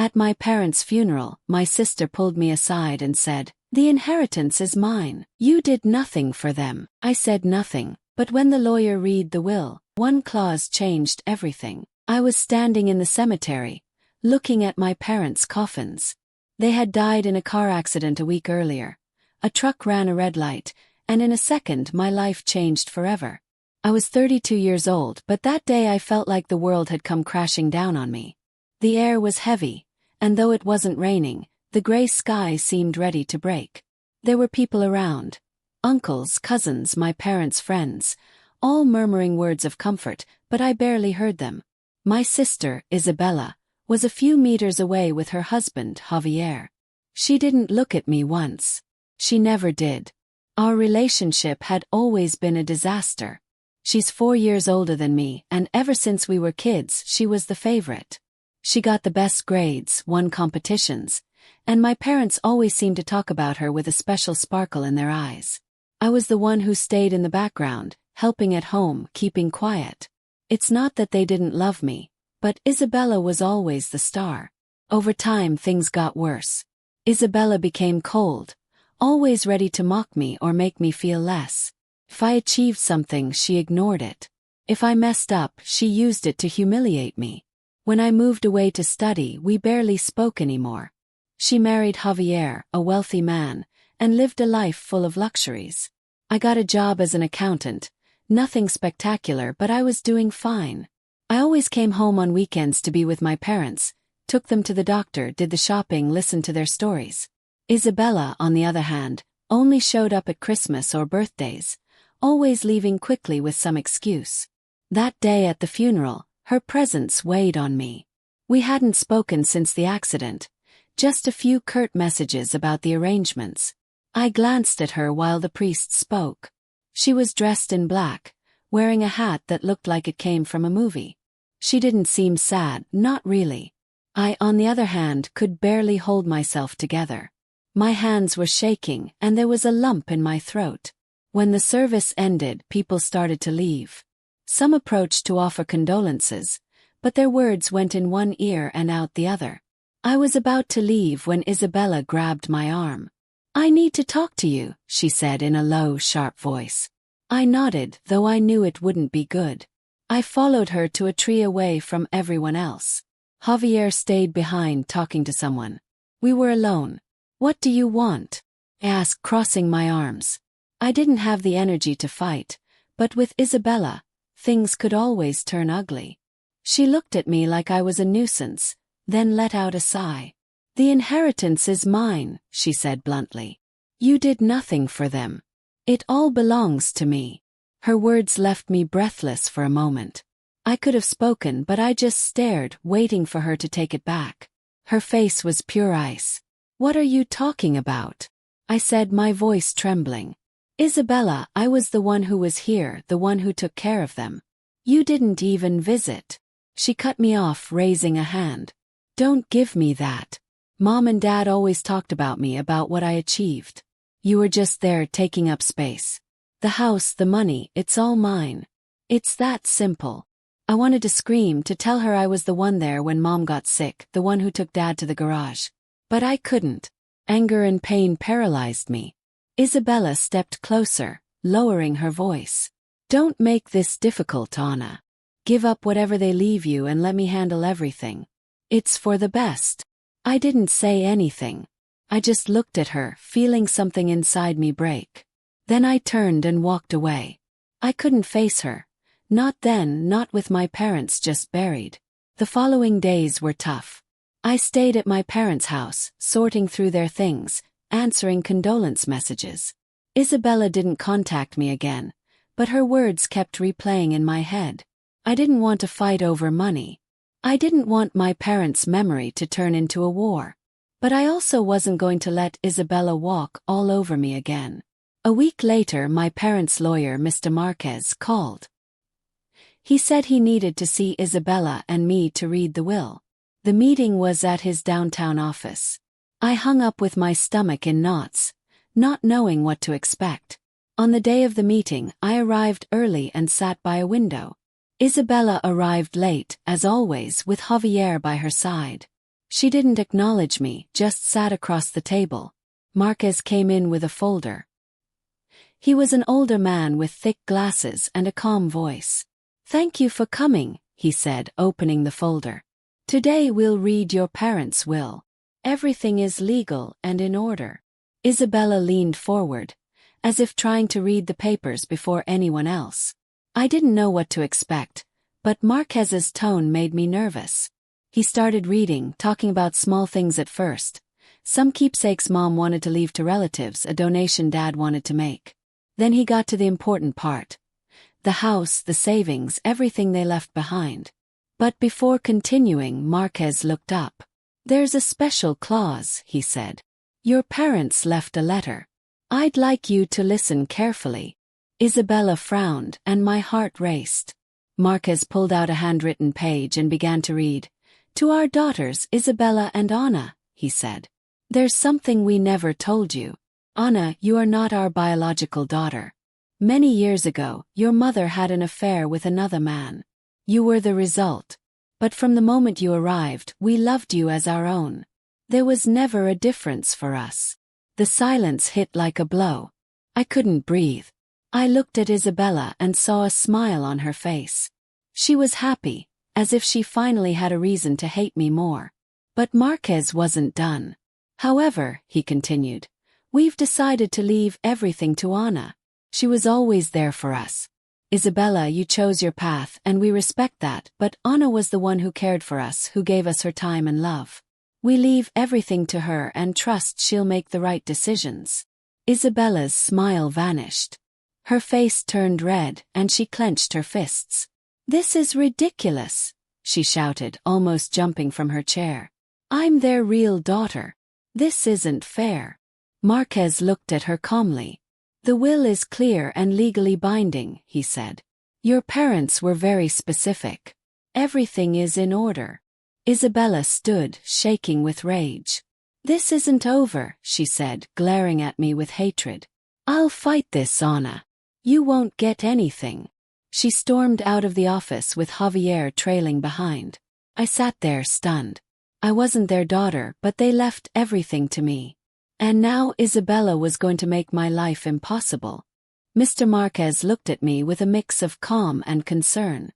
At my parents' funeral, my sister pulled me aside and said, "The inheritance is mine. You did nothing for them." I said nothing, but when the lawyer read the will, one clause changed everything. I was standing in the cemetery, looking at my parents' coffins. They had died in a car accident a week earlier. A truck ran a red light, and in a second my life changed forever. I was 32 years old, but that day I felt like the world had come crashing down on me. The air was heavy, and though it wasn't raining, the gray sky seemed ready to break. There were people around. Uncles, cousins, my parents' friends, all murmuring words of comfort, but I barely heard them. My sister, Isabella, was a few meters away with her husband, Javier. She didn't look at me once. She never did. Our relationship had always been a disaster. She's 4 years older than me, and ever since we were kids, she was the favorite. She got the best grades, won competitions, and my parents always seemed to talk about her with a special sparkle in their eyes. I was the one who stayed in the background, helping at home, keeping quiet. It's not that they didn't love me, but Isabella was always the star. Over time things got worse. Isabella became cold, always ready to mock me or make me feel less. If I achieved something, she ignored it. If I messed up, she used it to humiliate me. When I moved away to study, we barely spoke anymore. She married Javier, a wealthy man, and lived a life full of luxuries. I got a job as an accountant. Nothing spectacular, but I was doing fine. I always came home on weekends to be with my parents, took them to the doctor, did the shopping, listened to their stories. Isabella, on the other hand, only showed up at Christmas or birthdays, always leaving quickly with some excuse. That day at the funeral, her presence weighed on me. We hadn't spoken since the accident, just a few curt messages about the arrangements. I glanced at her while the priest spoke. She was dressed in black, wearing a hat that looked like it came from a movie. She didn't seem sad, not really. I, on the other hand, could barely hold myself together. My hands were shaking, and there was a lump in my throat. When the service ended, people started to leave. Some approached to offer condolences, but their words went in one ear and out the other. I was about to leave when Isabella grabbed my arm. "I need to talk to you," she said in a low, sharp voice. I nodded, though I knew it wouldn't be good. I followed her to a tree away from everyone else. Javier stayed behind talking to someone. We were alone. "What do you want?" I asked, crossing my arms. I didn't have the energy to fight, but with Isabella, things could always turn ugly. She looked at me like I was a nuisance, then let out a sigh. "The inheritance is mine," she said bluntly. "You did nothing for them. It all belongs to me." Her words left me breathless for a moment. I could have spoken, but I just stared, waiting for her to take it back. Her face was pure ice. "What are you talking about?" I said, my voice trembling. "Isabella, I was the one who was here, the one who took care of them. You didn't even visit." She cut me off, raising a hand. "Don't give me that. Mom and Dad always talked about me, about what I achieved. You were just there taking up space. The house, the money, it's all mine. It's that simple." I wanted to scream, to tell her I was the one there when Mom got sick, the one who took Dad to the garage. But I couldn't. Anger and pain paralyzed me. Isabella stepped closer, lowering her voice. "Don't make this difficult, Anna. Give up whatever they leave you and let me handle everything. It's for the best." I didn't say anything. I just looked at her, feeling something inside me break. Then I turned and walked away. I couldn't face her. Not then, not with my parents just buried. The following days were tough. I stayed at my parents' house, sorting through their things, answering condolence messages. Isabella didn't contact me again, but her words kept replaying in my head. I didn't want to fight over money. I didn't want my parents' memory to turn into a war. But I also wasn't going to let Isabella walk all over me again. A week later, my parents' lawyer, Mr. Marquez, called. He said he needed to see Isabella and me to read the will. The meeting was at his downtown office. I hung up with my stomach in knots, not knowing what to expect. On the day of the meeting, I arrived early and sat by a window. Isabella arrived late, as always, with Javier by her side. She didn't acknowledge me, just sat across the table. Marquez came in with a folder. He was an older man with thick glasses and a calm voice. "Thank you for coming," he said, opening the folder. "Today we'll read your parents' will. Everything is legal and in order." Isabella leaned forward, as if trying to read the papers before anyone else. I didn't know what to expect, but Marquez's tone made me nervous. He started reading, talking about small things at first. Some keepsakes Mom wanted to leave to relatives, a donation Dad wanted to make. Then he got to the important part. The house, the savings, everything they left behind. But before continuing, Marquez looked up. "There's a special clause," he said. "Your parents left a letter. I'd like you to listen carefully." Isabella frowned, and my heart raced. Marquez pulled out a handwritten page and began to read. "To our daughters, Isabella and Anna," he said. "There's something we never told you. Anna, you are not our biological daughter. Many years ago, your mother had an affair with another man. You were the result. But from the moment you arrived, we loved you as our own. There was never a difference for us." The silence hit like a blow. I couldn't breathe. I looked at Isabella and saw a smile on her face. She was happy, as if she finally had a reason to hate me more. But Marquez wasn't done. "However," he continued, "we've decided to leave everything to Anna. She was always there for us. Isabella, you chose your path and we respect that, but Anna was the one who cared for us, who gave us her time and love. We leave everything to her and trust she'll make the right decisions." Isabella's smile vanished. Her face turned red and she clenched her fists. "This is ridiculous," she shouted, almost jumping from her chair. "I'm their real daughter. This isn't fair." Marquez looked at her calmly. "The will is clear and legally binding," he said. "Your parents were very specific. Everything is in order." Isabella stood, shaking with rage. "This isn't over," she said, glaring at me with hatred. "I'll fight this, Anna. You won't get anything." She stormed out of the office with Javier trailing behind. I sat there stunned. I wasn't their daughter, but they left everything to me. And now Isabella was going to make my life impossible. Mr. Marquez looked at me with a mix of calm and concern.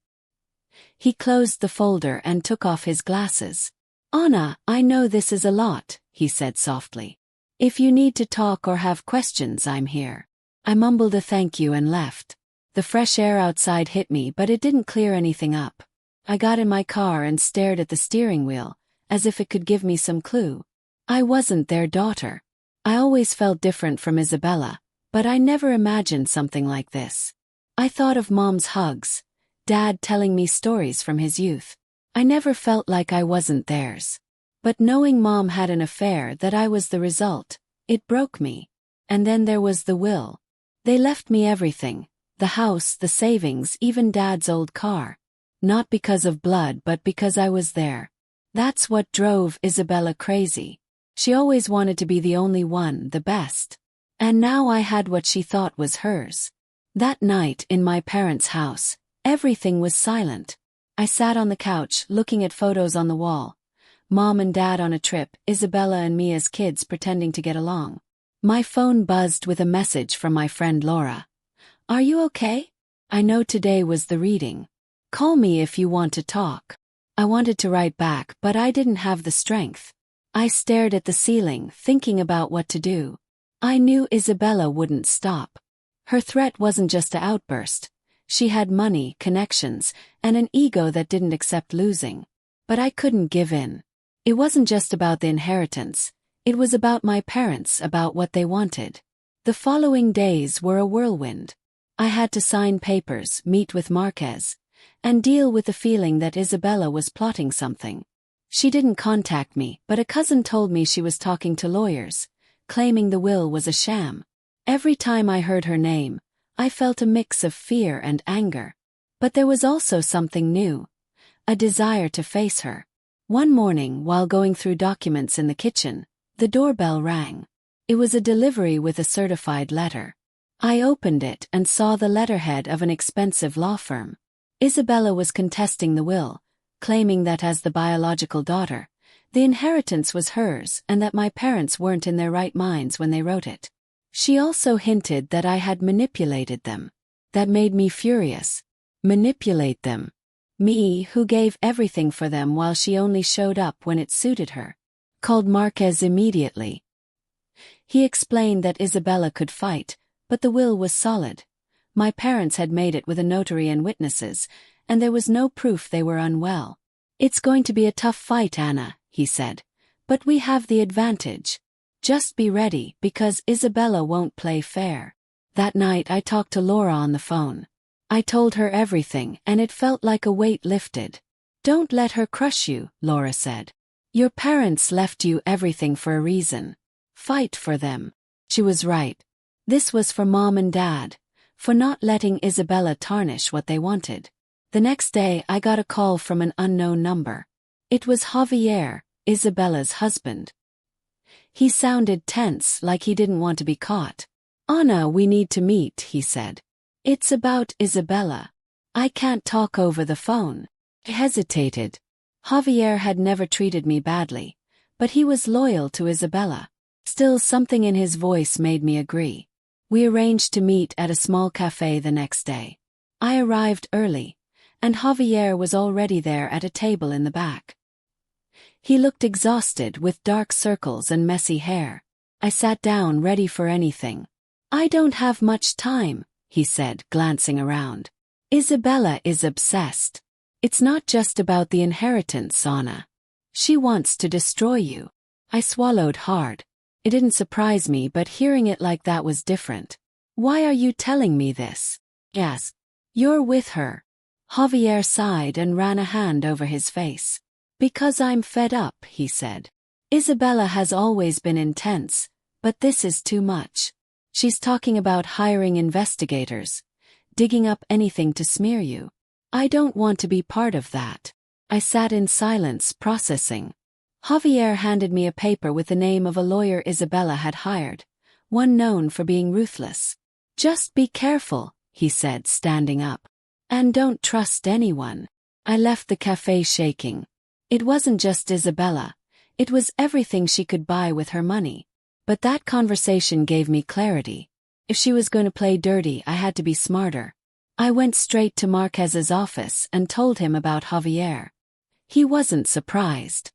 He closed the folder and took off his glasses. "Anna, I know this is a lot," he said softly. "If you need to talk or have questions, I'm here." I mumbled a thank you and left. The fresh air outside hit me, but it didn't clear anything up. I got in my car and stared at the steering wheel, as if it could give me some clue. I wasn't their daughter. I always felt different from Isabella, but I never imagined something like this. I thought of Mom's hugs, Dad telling me stories from his youth. I never felt like I wasn't theirs. But knowing Mom had an affair, that I was the result, it broke me. And then there was the will. They left me everything, the house, the savings, even Dad's old car. Not because of blood, but because I was there. That's what drove Isabella crazy. She always wanted to be the only one, the best. And now I had what she thought was hers. That night in my parents' house, everything was silent. I sat on the couch, looking at photos on the wall. Mom and Dad on a trip, Isabella and me as kids pretending to get along. My phone buzzed with a message from my friend Laura. "Are you okay? I know today was the reading. Call me if you want to talk." I wanted to write back, but I didn't have the strength. I stared at the ceiling, thinking about what to do. I knew Isabella wouldn't stop. Her threat wasn't just an outburst. She had money, connections, and an ego that didn't accept losing. But I couldn't give in. It wasn't just about the inheritance. It was about my parents, about what they wanted. The following days were a whirlwind. I had to sign papers, meet with Marquez, and deal with the feeling that Isabella was plotting something. She didn't contact me, but a cousin told me she was talking to lawyers, claiming the will was a sham. Every time I heard her name, I felt a mix of fear and anger. But there was also something new, a desire to face her. One morning, while going through documents in the kitchen, the doorbell rang. It was a delivery with a certified letter. I opened it and saw the letterhead of an expensive law firm. Isabella was contesting the will, claiming that as the biological daughter, The inheritance was hers and that my parents weren't in their right minds when they wrote it. She also hinted that I had manipulated them. That made me furious. Manipulate them. Me, who gave everything for them while she only showed up when it suited her. Called Marquez immediately. He explained that Isabella could fight, but the will was solid. My parents had made it with a notary and witnesses, and there was no proof they were unwell. It's going to be a tough fight, Anna, he said. But we have the advantage. Just be ready, because Isabella won't play fair. That night I talked to Laura on the phone. I told her everything, and it felt like a weight lifted. Don't let her crush you, Laura said. Your parents left you everything for a reason. Fight for them. She was right. This was for Mom and Dad, for not letting Isabella tarnish what they wanted. The next day I got a call from an unknown number. It was Javier, Isabella's husband. He sounded tense, like he didn't want to be caught. Anna, we need to meet, he said. It's about Isabella. I can't talk over the phone. I hesitated. Javier had never treated me badly, but he was loyal to Isabella. Still, something in his voice made me agree. We arranged to meet at a small cafe the next day. I arrived early, and Javier was already there at a table in the back. He looked exhausted with dark circles and messy hair. I sat down ready for anything. I don't have much time, he said, glancing around. Isabella is obsessed. It's not just about the inheritance, Anna. She wants to destroy you. I swallowed hard. It didn't surprise me, but hearing it like that was different. Why are you telling me this? Yes. You're with her. Javier sighed and ran a hand over his face. Because I'm fed up, he said. Isabella has always been intense, but this is too much. She's talking about hiring investigators, digging up anything to smear you. I don't want to be part of that. I sat in silence, processing. Javier handed me a paper with the name of a lawyer Isabella had hired, one known for being ruthless. Just be careful, he said, standing up. And don't trust anyone. I left the cafe shaking. It wasn't just Isabella. It was everything she could buy with her money. But that conversation gave me clarity. If she was going to play dirty, I had to be smarter. I went straight to Marquez's office and told him about Javier. He wasn't surprised.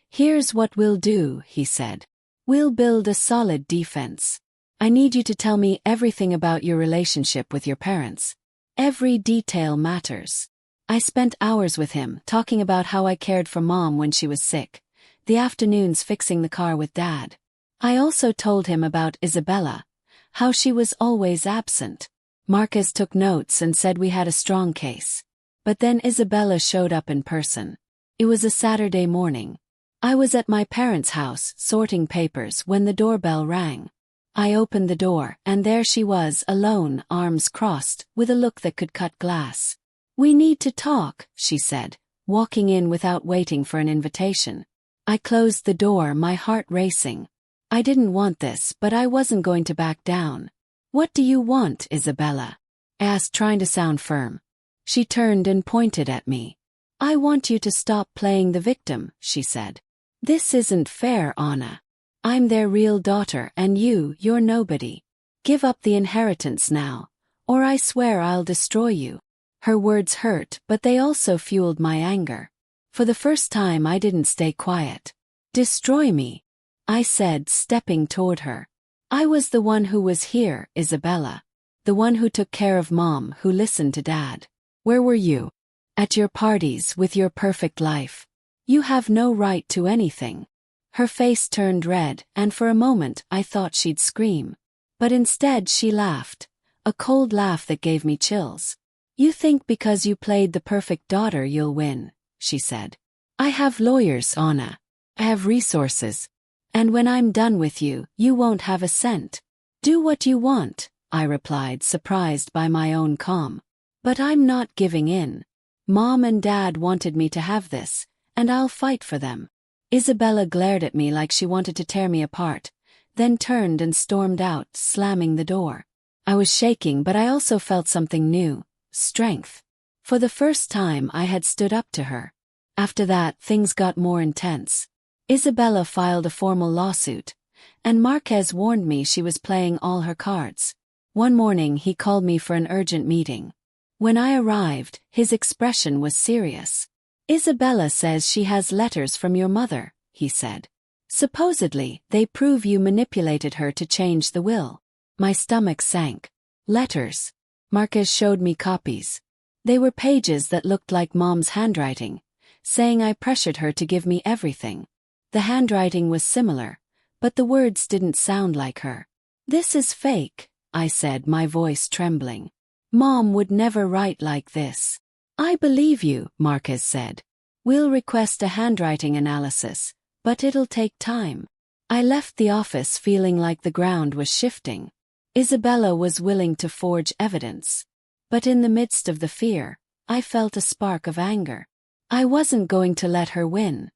Here's what we'll do, he said. We'll build a solid defense. I need you to tell me everything about your relationship with your parents. Every detail matters. I spent hours with him, talking about how I cared for Mom when she was sick, the afternoons fixing the car with Dad. I also told him about Isabella, how she was always absent. Marquez took notes and said we had a strong case. But then Isabella showed up in person. It was a Saturday morning. I was at my parents' house, sorting papers, when the doorbell rang. I opened the door, and there she was, alone, arms crossed, with a look that could cut glass. We need to talk, she said, walking in without waiting for an invitation. I closed the door, my heart racing. I didn't want this, but I wasn't going to back down. What do you want, Isabella? I asked, trying to sound firm. She turned and pointed at me. I want you to stop playing the victim, she said. This isn't fair, Anna. I'm their real daughter and you're nobody. Give up the inheritance now, or I swear I'll destroy you. Her words hurt, but they also fueled my anger. For the first time I didn't stay quiet. Destroy me, I said, stepping toward her. I was the one who was here, Isabella. The one who took care of Mom, who listened to Dad. Where were you? At your parties, with your perfect life. You have no right to anything. Her face turned red, and for a moment I thought she'd scream. But instead she laughed, a cold laugh that gave me chills. You think because you played the perfect daughter you'll win, she said. I have lawyers, Anna. I have resources. And when I'm done with you, you won't have a cent. Do what you want, I replied, surprised by my own calm. But I'm not giving in. Mom and Dad wanted me to have this, and I'll fight for them. Isabella glared at me like she wanted to tear me apart, then turned and stormed out, slamming the door. I was shaking, but I also felt something new, strength. For the first time I had stood up to her. After that, things got more intense. Isabella filed a formal lawsuit, and Marquez warned me she was playing all her cards. One morning he called me for an urgent meeting. When I arrived, his expression was serious. "Isabella says she has letters from your mother," he said. "Supposedly, they prove you manipulated her to change the will." My stomach sank. Letters. Marquez showed me copies. They were pages that looked like Mom's handwriting, saying I pressured her to give me everything. The handwriting was similar, but the words didn't sound like her. "This is fake," I said, my voice trembling. "Mom would never write like this." "I believe you," Marquez said. "We'll request a handwriting analysis, but it'll take time." I left the office feeling like the ground was shifting. Isabella was willing to forge evidence. But in the midst of the fear, I felt a spark of anger. I wasn't going to let her win.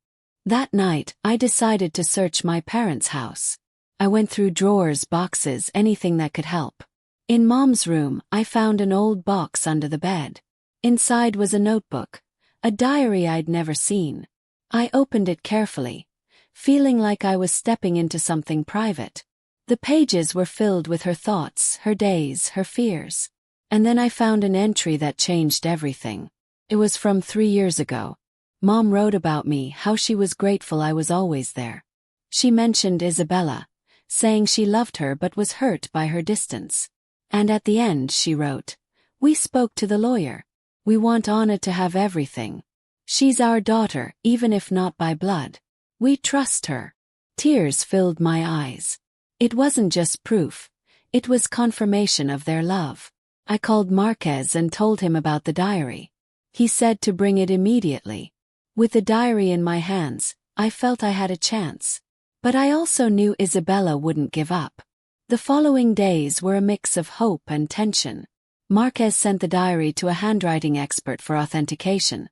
That night, I decided to search my parents' house. I went through drawers, boxes, anything that could help. In Mom's room, I found an old box under the bed. Inside was a notebook, a diary I'd never seen. I opened it carefully, feeling like I was stepping into something private. The pages were filled with her thoughts, her days, her fears. And then I found an entry that changed everything. It was from 3 years ago. Mom wrote about me, how she was grateful I was always there. She mentioned Isabella, saying she loved her but was hurt by her distance. And at the end she wrote, "We spoke to the lawyer. We want Anna to have everything. She's our daughter, even if not by blood. We trust her." Tears filled my eyes. It wasn't just proof. It was confirmation of their love. I called Marquez and told him about the diary. He said to bring it immediately. With the diary in my hands, I felt I had a chance. But I also knew Isabella wouldn't give up. The following days were a mix of hope and tension. Marquez sent the diary to a handwriting expert for authentication,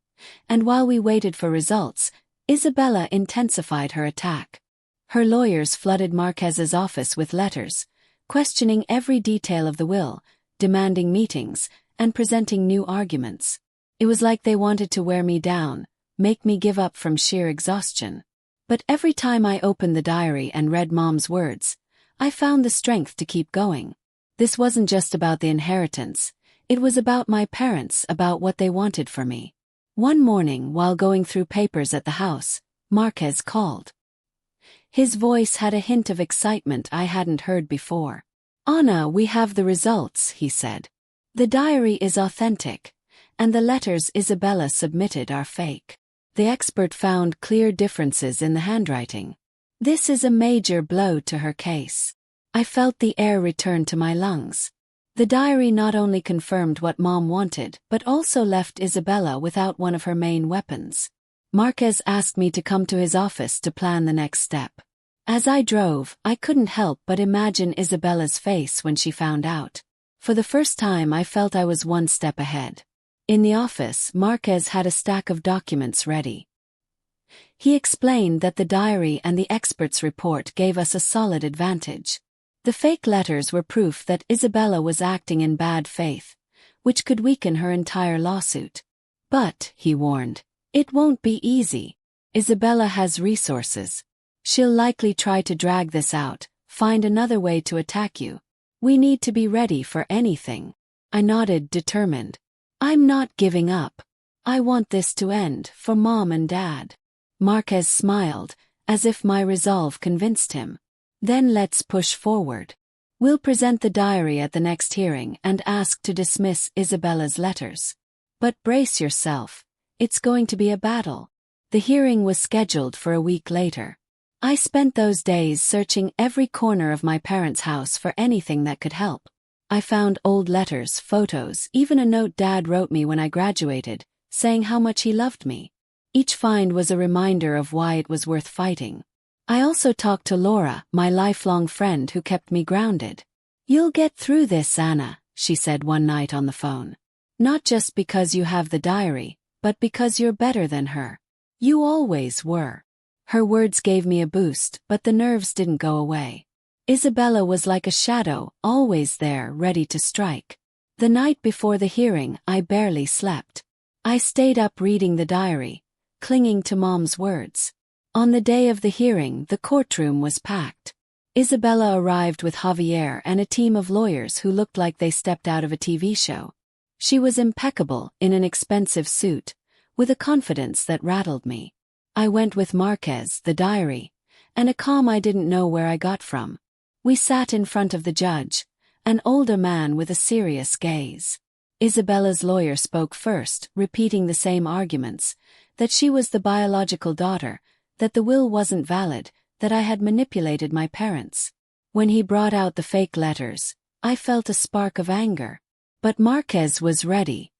and while we waited for results, Isabella intensified her attack. Her lawyers flooded Marquez's office with letters, questioning every detail of the will, demanding meetings, and presenting new arguments. It was like they wanted to wear me down, make me give up from sheer exhaustion. But every time I opened the diary and read Mom's words, I found the strength to keep going. This wasn't just about the inheritance, it was about my parents, about what they wanted for me. One morning, while going through papers at the house, Marquez called. His voice had a hint of excitement I hadn't heard before. "Anna, we have the results," he said. "The diary is authentic, and the letters Isabella submitted are fake." The expert found clear differences in the handwriting. This is a major blow to her case. I felt the air return to my lungs. The diary not only confirmed what Mom wanted, but also left Isabella without one of her main weapons. Marquez asked me to come to his office to plan the next step. As I drove, I couldn't help but imagine Isabella's face when she found out. For the first time, I felt I was one step ahead. In the office, Marquez had a stack of documents ready. He explained that the diary and the expert's report gave us a solid advantage. The fake letters were proof that Isabella was acting in bad faith, which could weaken her entire lawsuit. "But," he warned, "it won't be easy. Isabella has resources. She'll likely try to drag this out, find another way to attack you. We need to be ready for anything." I nodded, determined. "I'm not giving up. I want this to end, for Mom and Dad." Marquez smiled, as if my resolve convinced him. "Then let's push forward. We'll present the diary at the next hearing and ask to dismiss Isabella's letters. But brace yourself, it's going to be a battle." The hearing was scheduled for a week later. I spent those days searching every corner of my parents' house for anything that could help. I found old letters, photos, even a note Dad wrote me when I graduated, saying how much he loved me. Each find was a reminder of why it was worth fighting. I also talked to Laura, my lifelong friend who kept me grounded. "You'll get through this, Anna," she said one night on the phone. "Not just because you have the diary, but because you're better than her. You always were." Her words gave me a boost, but the nerves didn't go away. Isabella was like a shadow, always there, ready to strike. The night before the hearing, I barely slept. I stayed up reading the diary, clinging to Mom's words. On the day of the hearing, the courtroom was packed. Isabella arrived with Javier and a team of lawyers who looked like they stepped out of a TV show. She was impeccable in an expensive suit, with a confidence that rattled me. I went with Marquez, the diary, and a calm I didn't know where I got from. We sat in front of the judge, an older man with a serious gaze. Isabella's lawyer spoke first, repeating the same arguments, that she was the biological daughter, that the will wasn't valid, that I had manipulated my parents. When he brought out the fake letters, I felt a spark of anger. But Marquez was ready.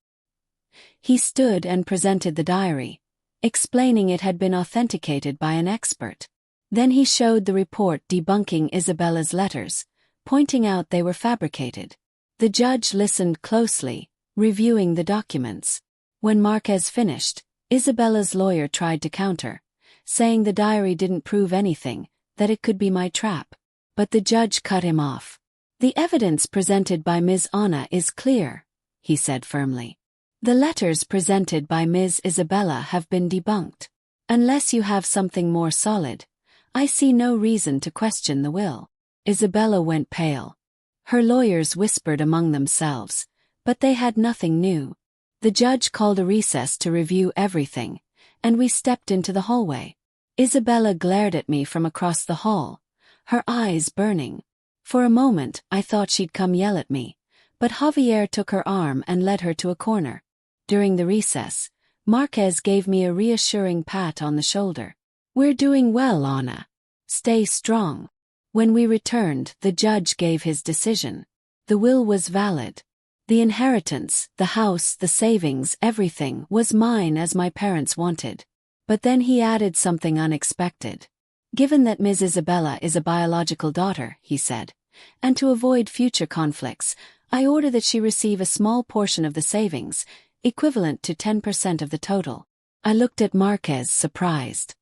He stood and presented the diary, explaining it had been authenticated by an expert. Then he showed the report debunking Isabella's letters, pointing out they were fabricated. The judge listened closely, reviewing the documents. When Marquez finished, Isabella's lawyer tried to counter, saying the diary didn't prove anything, that it could be my trap. But the judge cut him off. "The evidence presented by Ms. Anna is clear," he said firmly. "The letters presented by Ms. Isabella have been debunked. Unless you have something more solid, I see no reason to question the will." Isabella went pale. Her lawyers whispered among themselves, but they had nothing new. The judge called a recess to review everything, and we stepped into the hallway. Isabella glared at me from across the hall, her eyes burning. For a moment, I thought she'd come yell at me, but Javier took her arm and led her to a corner. During the recess, Marquez gave me a reassuring pat on the shoulder. "We're doing well, Anna. Stay strong." When we returned, the judge gave his decision. The will was valid. The inheritance, the house, the savings, everything was mine as my parents wanted. But then he added something unexpected. "Given that Ms. Isabella is a biological daughter," he said, "and to avoid future conflicts, I order that she receive a small portion of the savings, equivalent to 10% of the total." I looked at Marquez, surprised.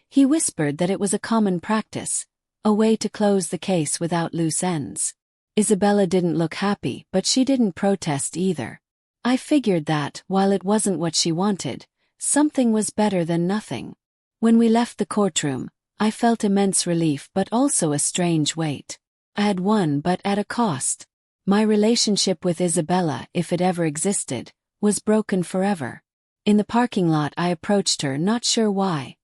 He whispered that it was a common practice, a way to close the case without loose ends. Isabella didn't look happy, but she didn't protest either. I figured that, while it wasn't what she wanted, something was better than nothing. When we left the courtroom, I felt immense relief but also a strange weight. I had won, but at a cost. My relationship with Isabella, if it ever existed, was broken forever. In the parking lot I approached her, not sure why.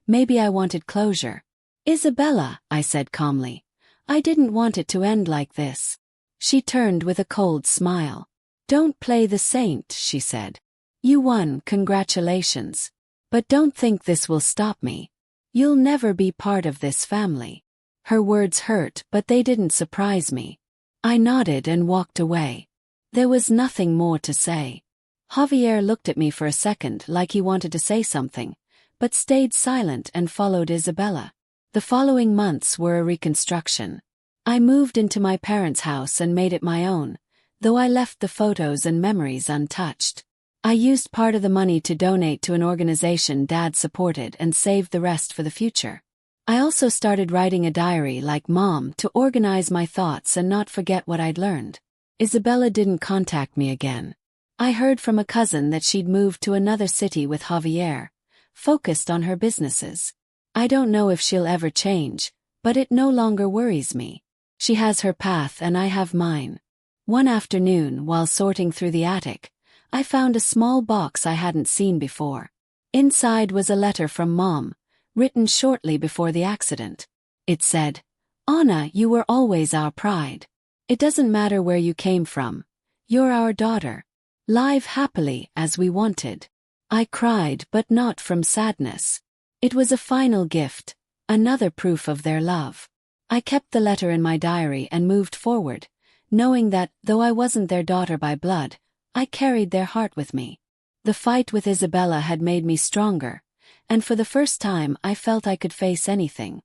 Maybe I wanted closure. "Isabella," I said calmly, "I didn't want it to end like this." She turned with a cold smile. "Don't play the saint," she said. "You won, congratulations. But don't think this will stop me. You'll never be part of this family." Her words hurt, but they didn't surprise me. I nodded and walked away. There was nothing more to say. Javier looked at me for a second like he wanted to say something, but stayed silent and followed Isabella. The following months were a reconstruction. I moved into my parents' house and made it my own, though I left the photos and memories untouched. I used part of the money to donate to an organization Dad supported and saved the rest for the future. I also started writing a diary like Mom to organize my thoughts and not forget what I'd learned. Isabella didn't contact me again. I heard from a cousin that she'd moved to another city with Javier, focused on her businesses. I don't know if she'll ever change, but it no longer worries me. She has her path and I have mine. One afternoon, while sorting through the attic, I found a small box I hadn't seen before. Inside was a letter from Mom, written shortly before the accident. It said, "Anna, you were always our pride. It doesn't matter where you came from. You're our daughter. Live happily as we wanted." I cried, but not from sadness. It was a final gift, another proof of their love. I kept the letter in my diary and moved forward, knowing that, though I wasn't their daughter by blood, I carried their heart with me. The fight with Isabella had made me stronger, and for the first time I felt I could face anything.